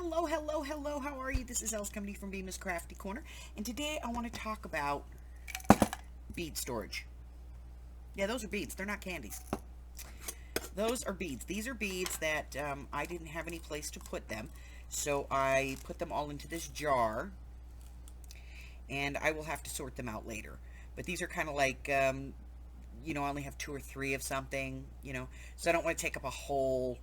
Hello, hello, hello. How are you? This is Els coming from Bemis Crafty Corner, and today I want to talk about bead storage. Yeah, those are beads. They're not candies. Those are beads. These are beads that I didn't have any place to put them, so I put them all into this jar, and I will have to sort them out later. But these are kind of like, I only have 2 or 3 of something, so I don't want to take up a whole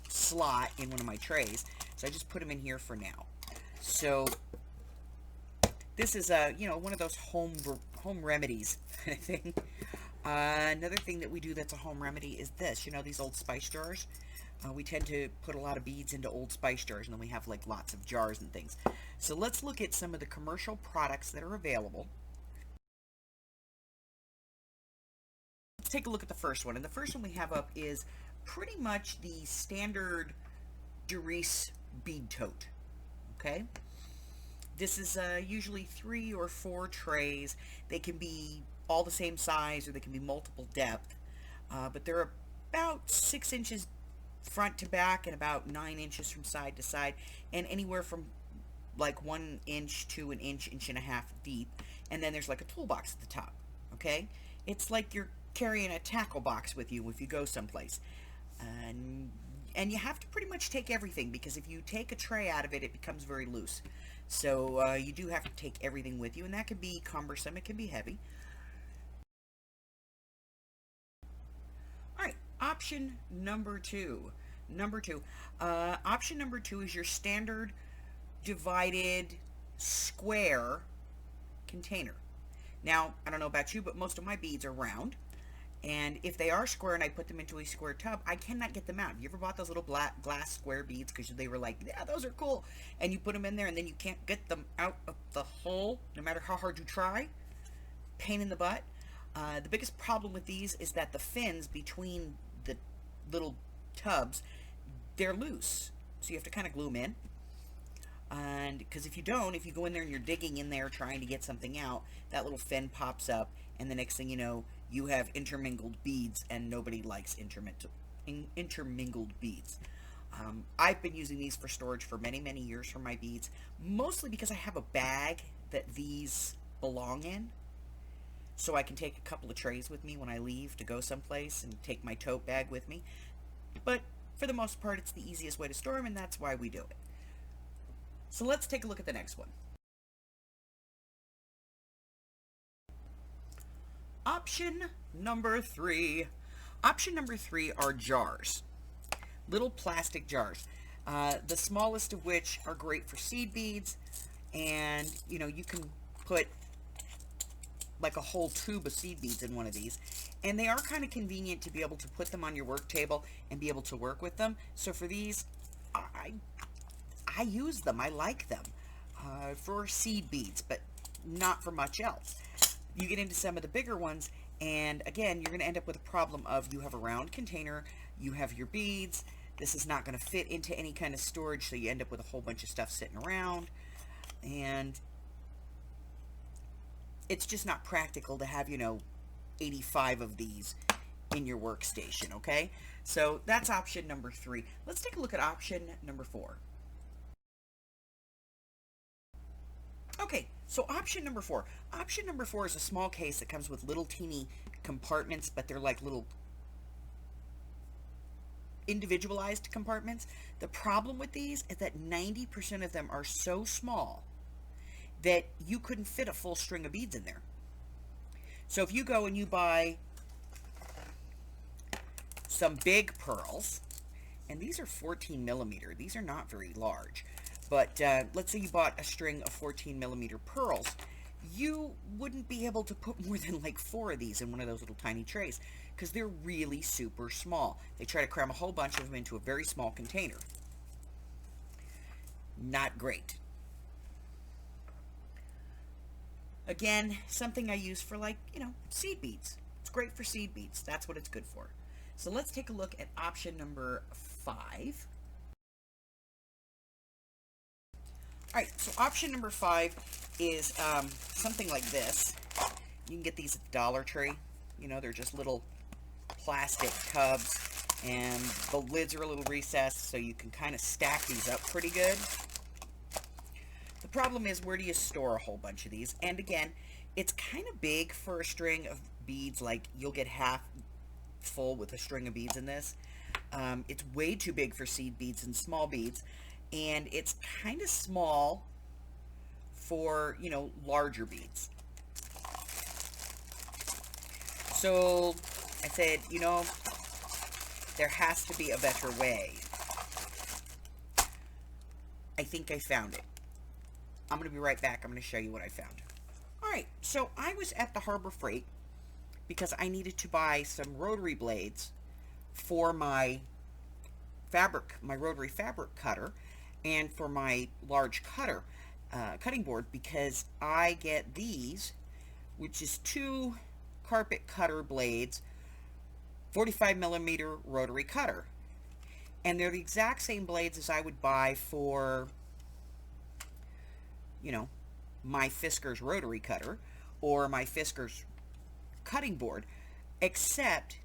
slot in one of my trays, so I just put them in here for now. So this is one of those home remedies kind of thing. Another thing that we do that's a home remedy is this, these old spice jars. We tend to put a lot of beads into old spice jars, and then we have like lots of jars and things. So let's look at some of the commercial products that are available. Let's take a look at the first one, and the first one we have up is pretty much the standard Juris bead tote. Okay, this is usually 3 or 4 trays. They can be all the same size, or they can be multiple depth, but they're about 6 inches front to back and about 9 inches from side to side, and anywhere from like 1 inch to an inch, inch and a half deep. And then there's like a toolbox at the top. Okay, it's like you're carrying a tackle box with you if you go someplace. And you have to pretty much take everything, because if you take a tray out of it, it becomes very loose. So you do have to take everything with you, and that can be cumbersome. It can be heavy. All right, option number two. Option number 2 is your standard divided square container. Now, I don't know about you, but most of my beads are round. And if they are square and I put them into a square tub, I cannot get them out. Have you ever bought those little black glass square beads because they were like, yeah, those are cool, and you put them in there and then you can't get them out of the hole no matter how hard you try? Pain in the butt. The biggest problem with these is that the fins between the little tubs, they're loose, so you have to kind of glue them in. And because if you go in there and you're digging in there trying to get something out, that little fin pops up, and the next thing you know, you have intermingled beads, and nobody likes intermingled beads. I've been using these for storage for many, many years for my beads, mostly because I have a bag that these belong in, so I can take a couple of trays with me when I leave to go someplace and take my tote bag with me. But for the most part, it's the easiest way to store them, and that's why we do it. So let's take a look at the next one. Option number 3. Option number 3 are jars. Little plastic jars. The smallest of which are great for seed beads. And, you can put like a whole tube of seed beads in one of these. And they are kind of convenient to be able to put them on your work table and be able to work with them. So for these, I use them. I like them for seed beads, but not for much else. You get into some of the bigger ones, and again, you're going to end up with a problem of you have a round container, you have your beads, this is not going to fit into any kind of storage, so you end up with a whole bunch of stuff sitting around, and it's just not practical to have, 85 of these in your workstation, okay? So that's option number 3. Let's take a look at option number 4. Okay, so option number 4. Option number 4 is a small case that comes with little teeny compartments, but they're like little individualized compartments. The problem with these is that 90% of them are so small that you couldn't fit a full string of beads in there. So if you go and you buy some big pearls, and these are 14 millimeter, these are not very large. But let's say you bought a string of 14 millimeter pearls, you wouldn't be able to put more than like 4 of these in one of those little tiny trays, because they're really super small. They try to cram a whole bunch of them into a very small container. Not great. Again, something I use for like, seed beads. It's great for seed beads. That's what it's good for. So let's take a look at option number 5. Alright, so option number 5 is something like this. You can get these at the Dollar Tree. They're just little plastic tubs and the lids are a little recessed, so you can kind of stack these up pretty good. The problem is, where do you store a whole bunch of these? And again, it's kind of big for a string of beads. Like, you'll get half full with a string of beads in this. It's way too big for seed beads and small beads, and it's kind of small for, you know, larger beads. So I said, you know, there has to be a better way. I think I found it. I'm going to be right back. I'm going to show you what I found. All right, so I was at the Harbor Freight because I needed to buy some rotary blades for my rotary fabric cutter, and for my large cutting board, because I get these, which is 2 carpet cutter blades, 45 millimeter rotary cutter, and they're the exact same blades as I would buy for, you know, my Fisker's rotary cutter or my Fisker's cutting board, except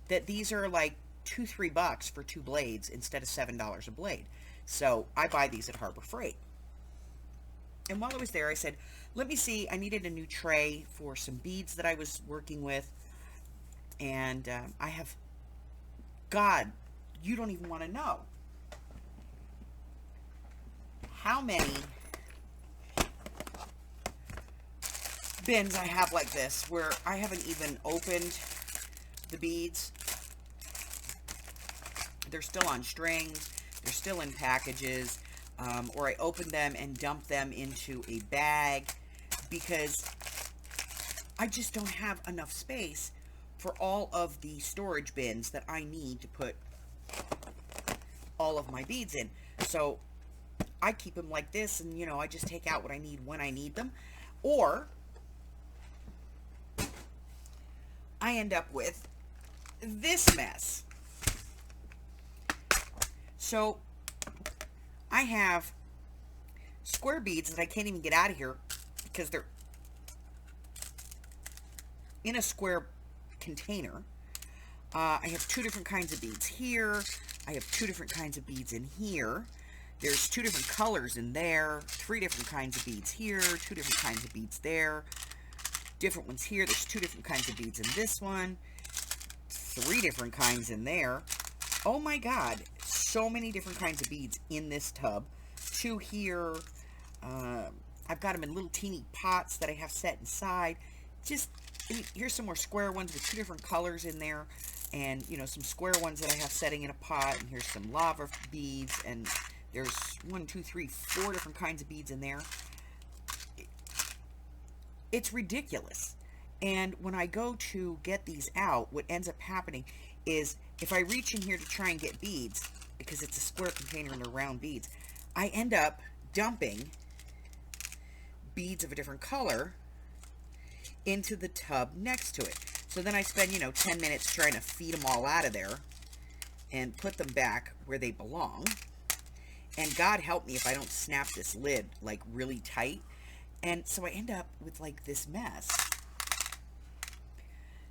that these are like $2-3 for 2 blades instead of $7 a blade. So I buy these at Harbor Freight. And while I was there, I said, let me see, I needed a new tray for some beads that I was working with. And I have, God, you don't even want to know how many bins I have like this, where I haven't even opened the beads. They're still on strings, they're still in packages, or I open them and dump them into a bag, because I just don't have enough space for all of the storage bins that I need to put all of my beads in. So I keep them like this, and, you know, I just take out what I need when I need them. Or I end up with this mess. So I have square beads that I can't even get out of here because they're in a square container. I have 2 different kinds of beads here. I have 2 different kinds of beads in here. There's 2 different colors in there. 3 different kinds of beads here. 2 different kinds of beads there. Different ones here. There's 2 different kinds of beads in this one. 3 different kinds in there. Oh my God, so many different kinds of beads in this tub. 2 here. I've got them in little teeny pots that I have set inside. Just, here's some more square ones with 2 different colors in there. And, you know, some square ones that I have setting in a pot. And here's some lava beads. And there's 1, 2, 3, 4 different kinds of beads in there. It's ridiculous. And when I go to get these out, what ends up happening is, if I reach in here to try and get beads, because it's a square container and they're round beads, I end up dumping beads of a different color into the tub next to it. So then I spend, you know, 10 minutes trying to feed them all out of there and put them back where they belong. And God help me if I don't snap this lid like really tight. And so I end up with like this mess.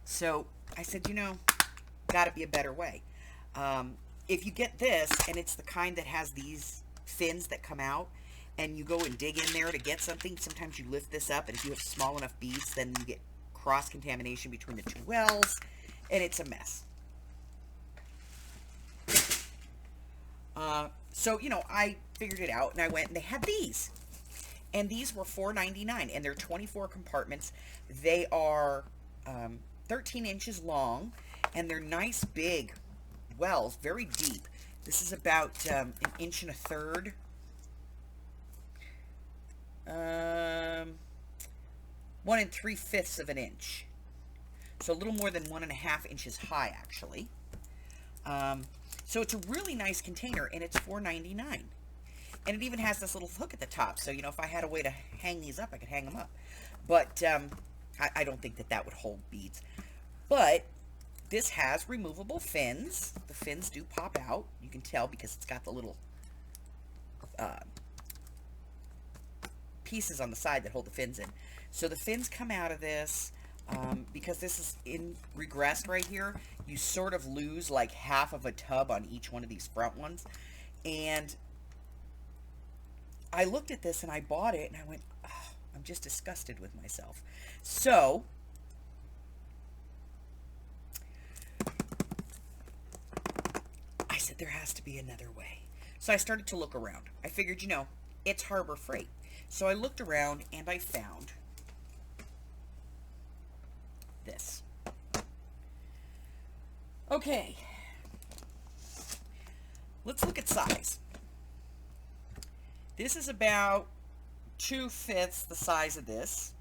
So I said, you know, gotta be a better way. If you get this, and it's the kind that has these fins that come out, and you go and dig in there to get something, sometimes you lift this up, and if you have small enough beads, then you get cross-contamination between the 2 wells, and it's a mess. So, you know, I figured it out, and I went, and they had these. And these were $4.99, and they're 24 compartments. They are 13 inches long, and they're nice big wells, very deep. This is about 1 1/3 inches. 1 3/5 of an inch. So a little more than 1.5 inches high, actually. So it's a really nice container, and it's $4.99. And it even has this little hook at the top. So, you know, if I had a way to hang these up, I could hang them up. But I don't think that that would hold beads. But this has removable fins. The fins do pop out. You can tell because it's got the little pieces on the side that hold the fins in. So the fins come out of this. because this is in regressed right here, you sort of lose like half of a tub on each one of these front ones. And I looked at this and I bought it and I went, oh, I'm just disgusted with myself. So I said, there has to be another way. So I started to look around. I figured, it's Harbor Freight. So I looked around and I found this. Okay. Let's look at size. This is about 2/5 the size of this.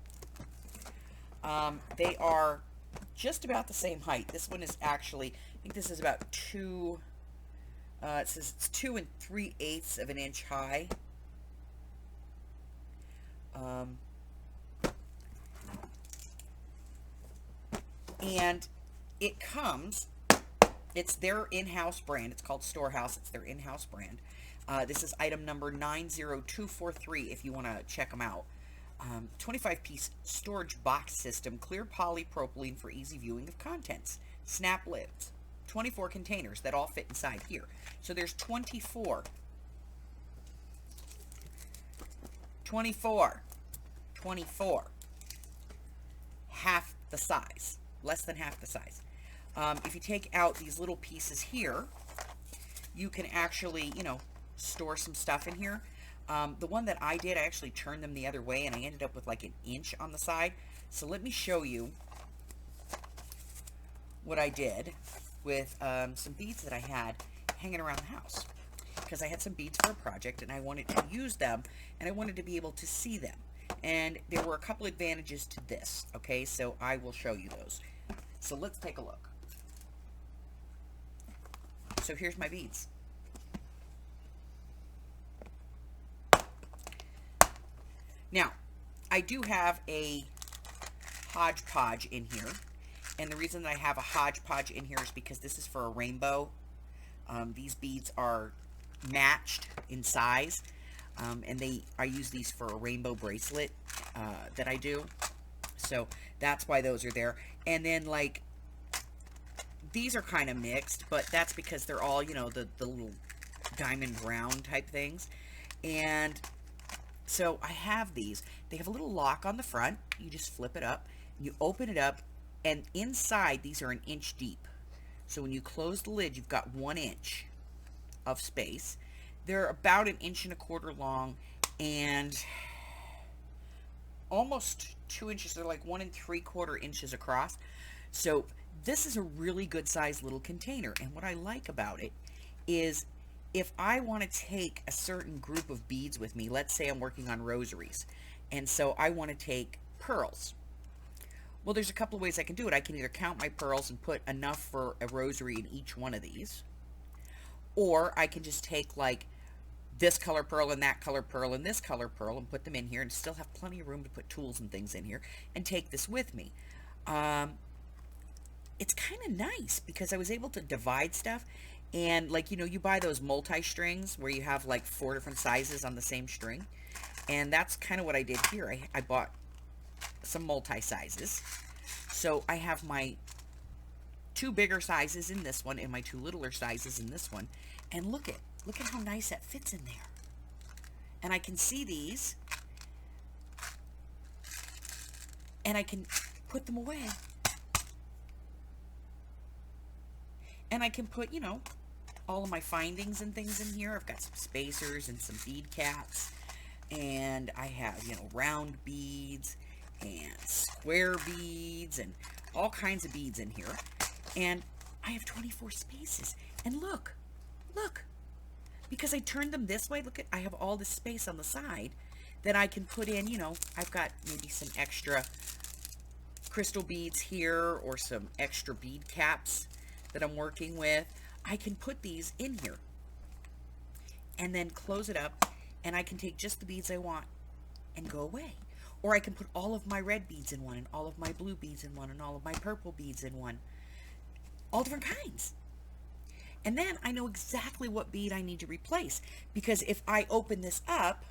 They are just about the same height. This one is actually, I think this is about it says it's 2 3/8 of an inch high. And it comes, it's their in-house brand. It's called Storehouse. It's their in-house brand. This is item number 90243 if you want to check them out. 25-piece storage box system, clear polypropylene for easy viewing of contents. Snap lids. 24 containers that all fit inside here. So there's 24. 24. Half the size. Less than half the size. If you take out these little pieces here, you can actually, store some stuff in here. The one that I did, I actually turned them the other way and I ended up with like an inch on the side. So let me show you what I did with some beads that I had hanging around the house. Because I had some beads for a project and I wanted to use them and I wanted to be able to see them. And there were a couple advantages to this. Okay, so I will show you those. So let's take a look. So here's my beads. Now, I do have a hodgepodge in here. And the reason that I have a hodgepodge in here is because this is for a rainbow. These beads are matched in size. And I use these for a rainbow bracelet that I do. So that's why those are there. And then like, these are kind of mixed, but that's because they're all, the little diamond round type things. And so I have these. They have a little lock on the front. You just flip it up. You open it up. And inside, these are 1 inch deep. So when you close the lid, you've got 1 inch of space. They're about 1.25 inches long and almost 2 inches. They're like 1 3/4 inches across. So this is a really good sized little container. And what I like about it is if I want to take a certain group of beads with me, let's say I'm working on rosaries, and so I want to take pearls. Well, there's a couple of ways I can do it. I can either count my pearls and put enough for a rosary in each one of these, or I can just take like this color pearl and that color pearl and this color pearl and put them in here and still have plenty of room to put tools and things in here and take this with me. It's kind of nice because I was able to divide stuff. And like, you buy those multi-strings where you have like 4 different sizes on the same string. And that's kind of what I did here. I bought some multi-sizes. So I have my 2 bigger sizes in this one and my 2 littler sizes in this one. And look at how nice that fits in there. And I can see these. And I can put them away. And I can put, all of my findings and things in here. I've got some spacers and some bead caps. And I have, round beads and square beads and all kinds of beads in here. And I have 24 spaces. And look. Because I turned them this way, I have all this space on the side that I can put in, I've got maybe some extra crystal beads here or some extra bead caps that I'm working with. I can put these in here and then close it up, and I can take just the beads I want and go away. Or I can put all of my red beads in one and all of my blue beads in one and all of my purple beads in one. All different kinds. And then I know exactly what bead I need to replace, because if I open this up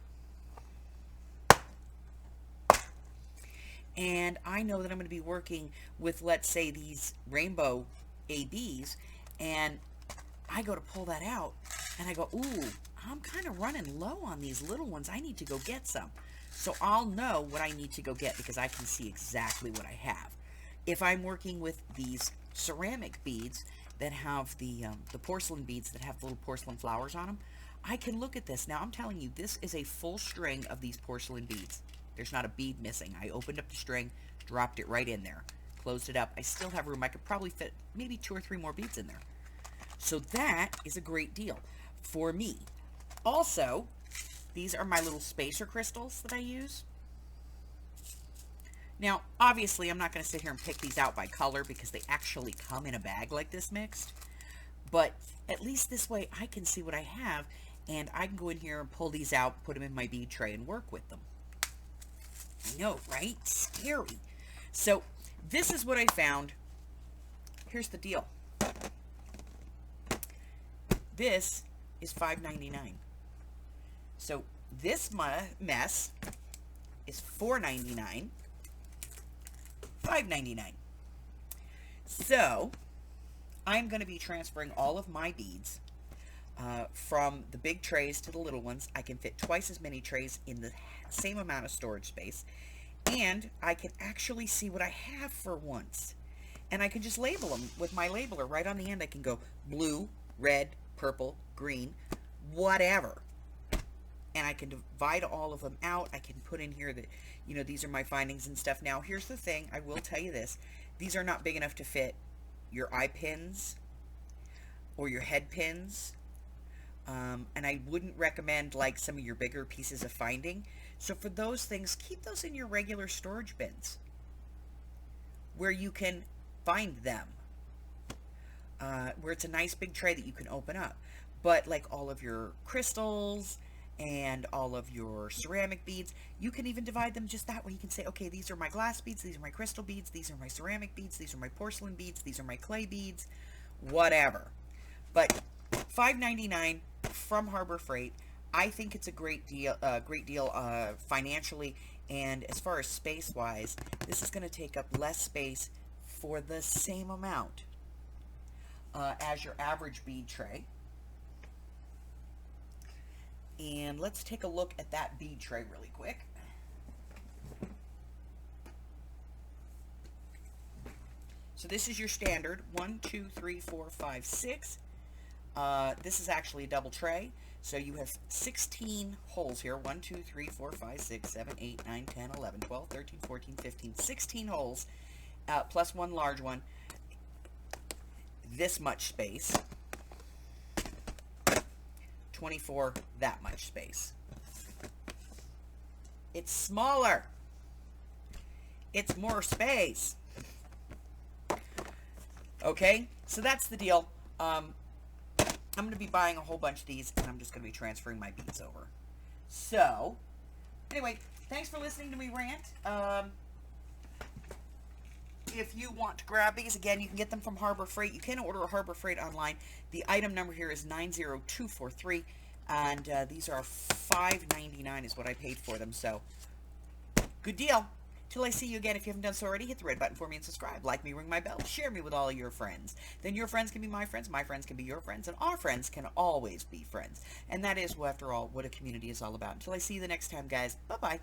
and I know that I'm going to be working with, let's say, these rainbow ABs, and I go to pull that out, and I go, ooh, I'm kind of running low on these little ones. I need to go get some. So I'll know what I need to go get because I can see exactly what I have. If I'm working with these ceramic beads that have the porcelain beads that have little porcelain flowers on them, I can look at this. Now, I'm telling you, this is a full string of these porcelain beads. There's not a bead missing. I opened up the string, dropped it right in there, closed it up. I still have room. I could probably fit maybe 2 or 3 more beads in there. So that is a great deal for me. Also, these are my little spacer crystals that I use. Now, obviously, I'm not going to sit here and pick these out by color because they actually come in a bag like this mixed. But at least this way I can see what I have, and I can go in here and pull these out, put them in my bead tray, and work with them. I know, right? Scary. So this is what I found. Here's the deal. This is $5.99. So this mess is $4.99. $5.99. So I'm going to be transferring all of my beads from the big trays to the little ones. I can fit twice as many trays in the same amount of storage space, and I can actually see what I have for once. And I can just label them with my labeler right on the end. I can go blue, red, purple, green, whatever. And I can divide all of them out. I can put in here that, you know, these are my findings and stuff. Now, here's the thing. I will tell you this. These are not big enough to fit your eye pins or your head pins. And I wouldn't recommend, like, some of your bigger pieces of finding. So for those things, keep those in your regular storage bins where you can find them. Where it's a nice big tray that you can open up. But, like, all of your crystals and all of your ceramic beads, you can even divide them just that way. You can say, okay, these are my glass beads, these are my crystal beads, these are my ceramic beads, these are my porcelain beads, these are my clay beads, whatever. But $5.99 from Harbor Freight, I think it's a great deal financially, and as far as space-wise, this is going to take up less space for the same amount as your average bead tray. And let's take a look at that bead tray really quick. So this is your standard 1, 2, 3, 4, 5, 6. This is actually a double tray. So you have 16 holes here. 1, 2, 3, 4, 5, 6, 7, 8, 9, 10, 11, 12, 13, 14, 15, 16 holes, plus one large one. This much space. 24, that much space. It's smaller. It's more space. Okay, so that's the deal. I'm going to be buying a whole bunch of these, and I'm just going to be transferring my beads over. So, anyway, thanks for listening to me rant. If you want to grab these, again, you can get them from Harbor Freight. You can order a Harbor Freight online. The item number here is 90243, and these are $5.99 is what I paid for them. So, good deal. Till I see you again, if you haven't done so already, hit the red button for me and subscribe. Like me, ring my bell, share me with all your friends. Then your friends can be my friends can be your friends, and our friends can always be friends. And that is, after all, what a community is all about. Until I see you the next time, guys. Bye-bye.